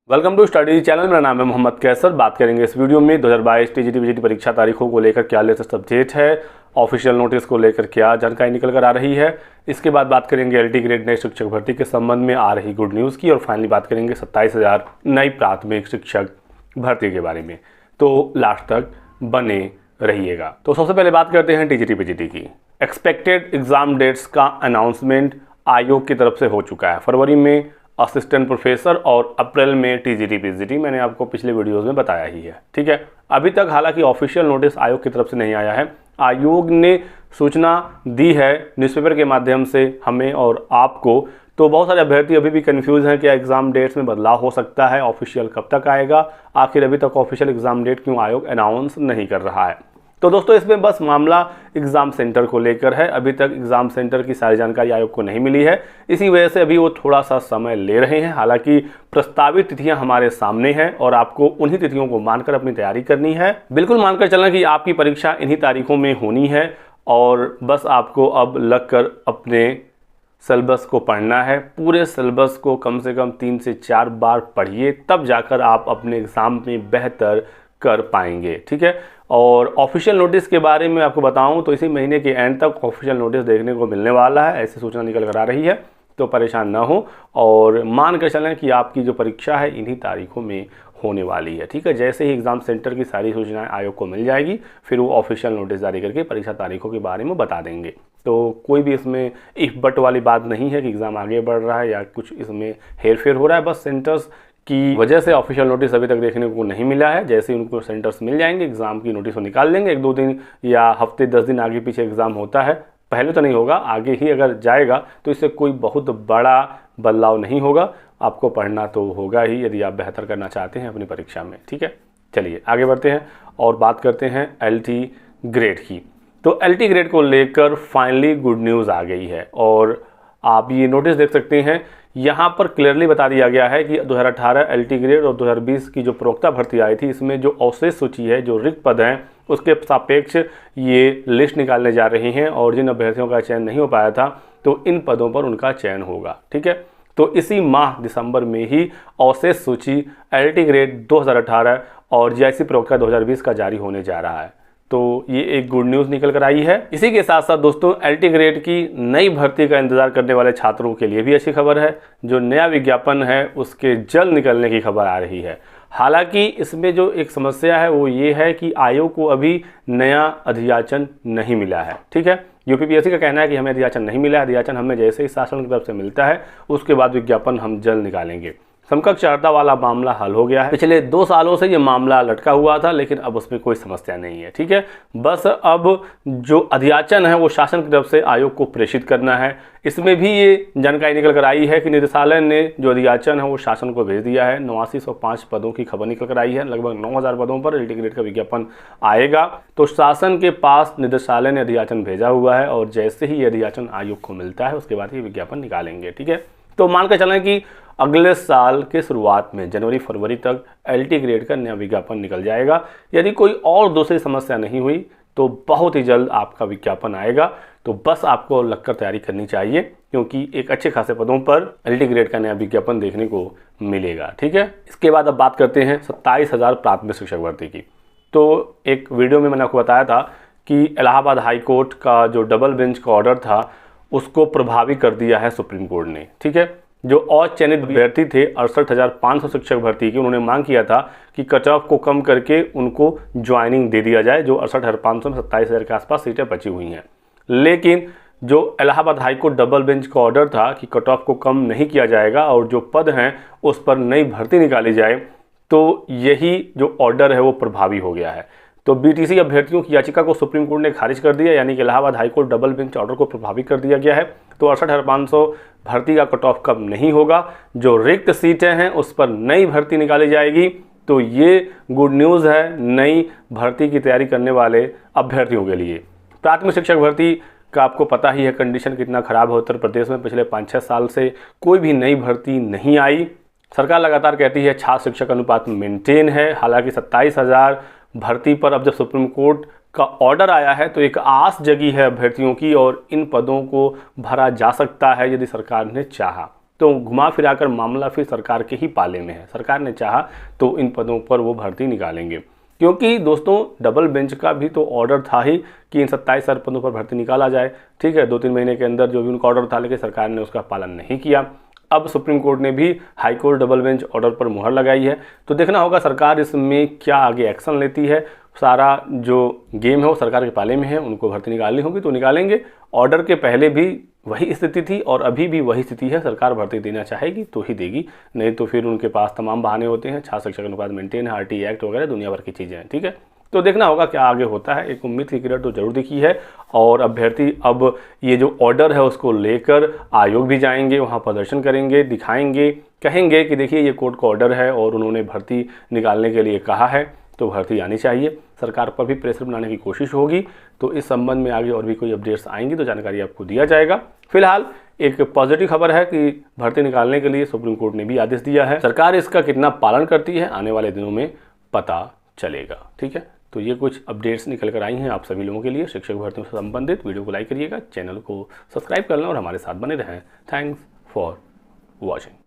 Welcome to study channel. मेरा नाम है मोहम्मद कैसर। बात करेंगे इस वीडियो में 2022 टीजीटी वीजीटी परीक्षा तारीखों को लेकर क्या लेटेस्ट अपडेट है, ऑफिशियल नोटिस को लेकर क्या जानकारी निकल कर आ रही है। इसके बाद बात करेंगे एलटी ग्रेड नए शिक्षक भर्ती के संबंध में आ रही गुड न्यूज़ की, और फाइनली बात करेंगे 27,000 नई प्राथमिक शिक्षक भर्ती के बारे में। तो लास्ट तक बने रहिएगा। तो सबसे पहले बात करते हैं टीजीटी पीजीटी की। एक्सपेक्टेड एग्जाम डेट्स का अनाउंसमेंट आयोग की तरफ से हो चुका है। फरवरी में असिस्टेंट प्रोफेसर और अप्रैल में टीजीटी पीजीटी, मैंने आपको पिछले वीडियोस में बताया ही है। ठीक है, अभी तक हालांकि ऑफिशियल नोटिस आयोग की तरफ से नहीं आया है। आयोग ने सूचना दी है न्यूज़पेपर के माध्यम से हमें और आपको। तो बहुत सारे अभ्यर्थी अभी भी कंफ्यूज हैं कि एग्जाम डेट्स में बदलाव हो सकता है, ऑफिशियल कब तक आएगा, आखिर अभी तक ऑफिशियल एग्जाम डेट क्यों आयोग अनाउंस नहीं कर रहा है। तो दोस्तों, इसमें बस मामला एग्ज़ाम सेंटर को लेकर है। अभी तक एग्ज़ाम सेंटर की सारी जानकारी आयोग को नहीं मिली है, इसी वजह से अभी वो थोड़ा सा समय ले रहे हैं। हालांकि प्रस्तावित तिथियां हमारे सामने हैं और आपको उन्हीं तिथियों को मानकर अपनी तैयारी करनी है। बिल्कुल मानकर चलना कि आपकी परीक्षा इन्हीं तारीखों में होनी है, और बस आपको अब लगकर अपने सिलेबस को पढ़ना है। पूरे सिलेबस को कम से कम 3 से 4 बार पढ़िए, तब जाकर आप अपने एग्ज़ाम में बेहतर कर पाएंगे। ठीक है, और ऑफिशियल नोटिस के बारे में आपको बताऊं तो इसी महीने के एंड तक ऑफिशियल नोटिस देखने को मिलने वाला है, ऐसी सूचना निकल कर आ रही है। तो परेशान ना हो और मान कर चलें कि आपकी जो परीक्षा है इन्हीं तारीखों में होने वाली है। ठीक है, जैसे ही एग्ज़ाम सेंटर की सारी सूचनाएं आयोग को मिल जाएगी, फिर वो ऑफिशियल नोटिस जारी करके परीक्षा तारीखों के बारे में बता देंगे। तो कोई भी इसमें इफ बट वाली बात नहीं है कि एग्ज़ाम आगे बढ़ रहा है या कुछ इसमें हेरफेर हो रहा है। बस सेंटर्स की वजह से ऑफिशियल नोटिस अभी तक देखने को नहीं मिला है। जैसे ही उनको सेंटर्स मिल जाएंगे, एग्ज़ाम की नोटिस को निकाल लेंगे। 1-2 दिन या हफ्ते 10 दिन आगे पीछे एग्ज़ाम होता है, पहले तो नहीं होगा, आगे ही अगर जाएगा तो इससे कोई बहुत बड़ा बदलाव नहीं होगा। आपको पढ़ना तो होगा ही यदि आप बेहतर करना चाहते हैं अपनी परीक्षा में। ठीक है, चलिए आगे बढ़ते हैं और बात करते हैं एलटी ग्रेड की। तो एलटी ग्रेड को लेकर फाइनली गुड न्यूज़ आ गई है, और आप ये नोटिस देख सकते हैं। यहाँ पर क्लियरली बता दिया गया है कि 2018 एलटी ग्रेड और 2020 की जो प्रवक्ता भर्ती आई थी, इसमें जो अवशेष सूची है, जो रिक्त पद हैं, उसके सापेक्ष ये लिस्ट निकालने जा रही हैं, और जिन अभ्यर्थियों का चयन नहीं हो पाया था तो इन पदों पर उनका चयन होगा। ठीक है, तो इसी माह दिसंबर में ही अवशेष सूची एलटी ग्रेड 2018 और जीआईसी प्रवक्ता 2020 का जारी होने जा रहा है। तो ये एक गुड न्यूज़ निकल कर आई है। इसी के साथ साथ दोस्तों, एलटी ग्रेड की नई भर्ती का इंतजार करने वाले छात्रों के लिए भी अच्छी खबर है। जो नया विज्ञापन है उसके जल्द निकलने की खबर आ रही है। हालांकि इसमें जो एक समस्या है वो ये है कि आयोग को अभी नया अधियाचन नहीं मिला है। ठीक है, यूपीपीएससी का कहना है कि हमें अधियाचन नहीं मिला है। अधियाचन हमें जैसे ही शासन की तरफ से मिलता है उसके बाद विज्ञापन हम जल्द निकालेंगे। समकक्ष अर्हता वाला मामला हल हो गया है। पिछले 2 सालों से ये मामला लटका हुआ था, लेकिन अब उसमें कोई समस्या नहीं है। ठीक है, बस अब जो अधियाचन है वो शासन की तरफ से आयोग को प्रेषित करना है। इसमें भी ये जानकारी निकल कर आई है कि निदेशालय ने जो अधियाचन है वो शासन को भेज दिया है। 8905 पदों की खबर निकल कर आई है। लगभग 9000 पदों पर एलटी ग्रेड का विज्ञापन आएगा। तो शासन के पास निदेशालय ने अधियाचन भेजा हुआ है, और जैसे ही ये अधियाचन आयोग को मिलता है उसके बाद ये विज्ञापन निकालेंगे। ठीक है, तो मान कर चलें कि अगले साल के शुरुआत में जनवरी-फरवरी तक एलटी ग्रेड का नया विज्ञापन निकल जाएगा। यदि कोई और दूसरी समस्या नहीं हुई तो बहुत ही जल्द आपका विज्ञापन आएगा। तो बस आपको लगकर तैयारी करनी चाहिए, क्योंकि एक अच्छे खासे पदों पर एलटी ग्रेड का नया विज्ञापन देखने को मिलेगा। ठीक है, इसके बाद अब बात करते हैं 27,000 प्राथमिक शिक्षक भर्ती की। तो एक वीडियो में मैंने आपको बताया था कि इलाहाबाद हाई कोर्ट का जो डबल बेंच का ऑर्डर था उसको प्रभावी कर दिया है सुप्रीम कोर्ट ने। ठीक है, जो अचयनित अभ्यर्थी थे 68,500 शिक्षक भर्ती की, उन्होंने मांग किया था कि कट ऑफ को कम करके उनको ज्वाइनिंग दे दिया जाए। जो 68,500 में 27,000 के आसपास सीटें बची हुई हैं। लेकिन जो इलाहाबाद हाईकोर्ट डबल बेंच का ऑर्डर था कि कट ऑफ को कम नहीं किया जाएगा और जो पद हैं उस पर नई भर्ती निकाली जाए, तो यही जो ऑर्डर है वो प्रभावी हो गया है। तो बीटीसी अभ्यर्थियों की याचिका को सुप्रीम कोर्ट ने खारिज कर दिया, यानी कि Allahabad high court double bench order को प्रभावी कर दिया गया है। तो 68,500 भर्ती का कट ऑफ कम नहीं होगा। जो रिक्त सीटें हैं उस पर नई भर्ती निकाली जाएगी। तो ये गुड न्यूज़ है नई भर्ती की तैयारी करने वाले अभ्यर्थियों के लिए। प्राथमिक शिक्षक भर्ती का आपको पता ही है कंडीशन कितना ख़राब है उत्तर प्रदेश में। पिछले 5-6 साल से कोई भी नई भर्ती नहीं आई। सरकार लगातार कहती है छात्र शिक्षक अनुपात मेंटेन है। हालांकि 27,000 भर्ती पर अब जब सुप्रीम कोर्ट का ऑर्डर आया है तो एक आस जगी है अभ्यर्थियों की, और इन पदों को भरा जा सकता है यदि सरकार ने चाहा। तो घुमा फिरा कर मामला फिर सरकार के ही पाले में है। सरकार ने चाहा तो इन पदों पर वो भर्ती निकालेंगे, क्योंकि दोस्तों डबल बेंच का भी तो ऑर्डर था ही कि इन 27 सारे पदों पर भर्ती निकाला जाए। ठीक है, 2-3 महीने के अंदर जो भी उनका ऑर्डर था, लेकिन सरकार ने उसका पालन नहीं किया। अब सुप्रीम कोर्ट ने भी high court double bench order पर मुहर लगाई है। तो देखना होगा सरकार इसमें क्या आगे एक्शन लेती है। सारा जो गेम है वो सरकार के पाले में है, उनको भर्ती निकालनी होगी तो निकालेंगे। ऑर्डर के पहले भी वही स्थिति थी और अभी भी वही स्थिति है। सरकार भर्ती देना चाहेगी तो ही देगी, नहीं तो फिर उनके पास तमाम बहाने होते हैं। छात्र शिक्षक अनुपात मेंटेन है, आरटी एक्ट वगैरह दुनिया भर की चीज़ें हैं। ठीक है, तो देखना होगा क्या आगे होता है। एक उम्मीद की किरण तो जरूर दिखी है और अभ्यर्थी अब ये जो ऑर्डर है उसको लेकर आयोग भी जाएंगे, वहाँ प्रदर्शन करेंगे, दिखाएंगे, कहेंगे कि देखिए ये कोर्ट का ऑर्डर है और उन्होंने भर्ती निकालने के लिए कहा है तो भर्ती आनी चाहिए। सरकार पर भी प्रेशर बनाने की कोशिश होगी। तो इस संबंध में आगे और भी कोई अपडेट्स आएंगी तो जानकारी आपको दिया जाएगा। फिलहाल एक पॉजिटिव खबर है कि भर्ती निकालने के लिए सुप्रीम कोर्ट ने भी आदेश दिया है। सरकार इसका कितना पालन करती है आने वाले दिनों में पता चलेगा। ठीक है, तो ये कुछ अपडेट्स निकल कर आई हैं आप सभी लोगों के लिए शिक्षक भर्तियों से संबंधित। वीडियो को लाइक करिएगा, चैनल को सब्सक्राइब कर लें और हमारे साथ बने रहें। Thanks for watching.